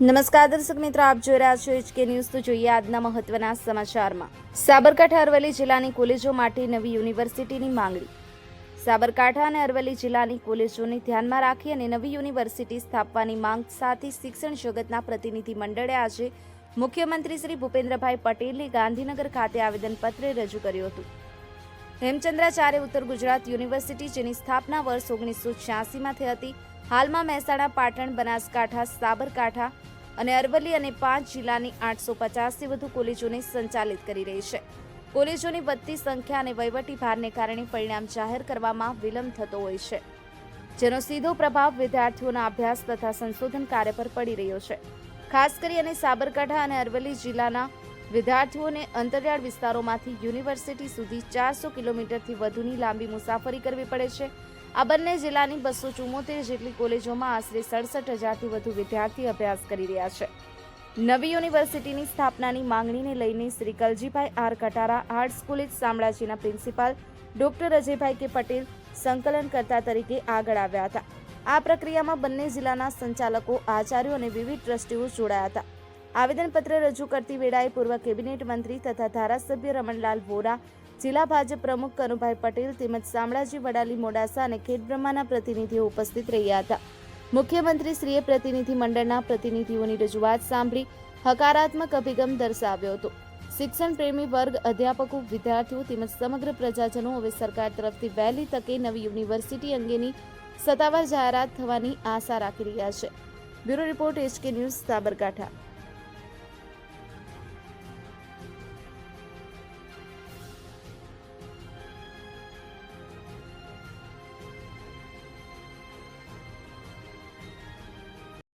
નમસ્કાર દર્શક મિત્રો, આપ જોઈ રહ્યા છો HK ન્યૂઝ। તો જોઈએ આજના મહત્વના સમાચારમાં। સાબરકાંઠા અરવલ્લી જિલ્લાની કોલેજો માટે નવી યુનિવર્સિટીની માંગણી। સાબરકાંઠા અને અરવલ્લી જિલ્લાની કોલેજોને ધ્યાનમાં રાખી અને નવી યુનિવર્સિટી સ્થાપવાની માંગ સાથે શિક્ષણ જગતના પ્રતિનિધિ મંડળે આજે મુખ્યમંત્રી શ્રી ભૂપેન્દ્રભાઈ પટેલને ગાંધીનગર ખાતે આવેદનપત્ર રજૂ કર્યું હતું। હેમચંદ્રાચાર્ય ઉત્તર ગુજરાત યુનિવર્સિટી, જેની સ્થાપના વર્ષ 1986માં થઈ હતી, હાલમાં મહેસાણા, પાટણ, બનાસકાંઠા, સાબરકાંઠા અને અરવલ્લી અને 5 જિલ્લાની 850થી વધુ કોલેજોને સંચાલિત કરી રહી છે। કોલેજોની વધતી સંખ્યા અને વહીવટી ભારને કારણે પરિણામ જાહેર કરવામાં વિલંબ થતો હોય છે, જેનો સીધો પ્રભાવ વિદ્યાર્થીઓના અભ્યાસ તથા સંશોધન કાર્ય પર પડી રહ્યો છે। ખાસ કરીને સાબરકાંઠા અને અરવલ્લી જિલ્લાના વિદ્યાર્થીઓને અંતરિયાળ વિસ્તારોમાંથી યુનિવર્સિટી સુધી 400 કિલોમીટરથી વધુની લાંબી મુસાફરી કરવી પડે છે। આ બંને જિલ્લાની 274 જેટલી કોલેજોમાં આશરે 67,000થી વધુ વિદ્યાર્થી અભ્યાસ કરી રહ્યા છે। નવી યુનિવર્સિટીની સ્થાપનાની માંગણીને લઈને Shri Kaljibhai R Katara, arts college શામળાજીના principal doctor Ajaybhai K Patel સંકલનકર્તા તરીકે આગળ આવ્યા હતા। આ પ્રક્રિયામાં બંને જિલ્લાના સંચાલકો, આચાર્યો અને વિવિધ ટ્રસ્ટીઓ જોડાયા હતા। આવેદનપત્ર રજૂ કરતી વેળાએ પૂર્વ કેબિનેટ મંત્રી તથા ધારાસભ્ય રમણલાલ વોરા, જિલ્લા ભાજપ પ્રમુખ કનુભાઈ પટેલ તેમજ શામળાજી, વડાલી, મોડાસા અને ખેડબ્રહ્માના પ્રતિનિધિઓ ઉપસ્થિત રહ્યા હતા। મુખ્યમંત્રીશ્રીએ પ્રતિનિધિ મંડળના પ્રતિનિધિઓની રજૂઆત સાંભળી હકારાત્મક અભિગમ દર્શાવ્યો હતો। શિક્ષણ પ્રેમી વર્ગ, અધ્યાપકો, વિદ્યાર્થીઓ તેમજ સમગ્ર પ્રજાજનો હવે સરકાર તરફથી વહેલી તકે નવી યુનિવર્સિટી અંગેની સત્તાવાર જાહેરાત થવાની આશા રાખી રહ્યા છે। Bureau report, HK news, Sabarkantha.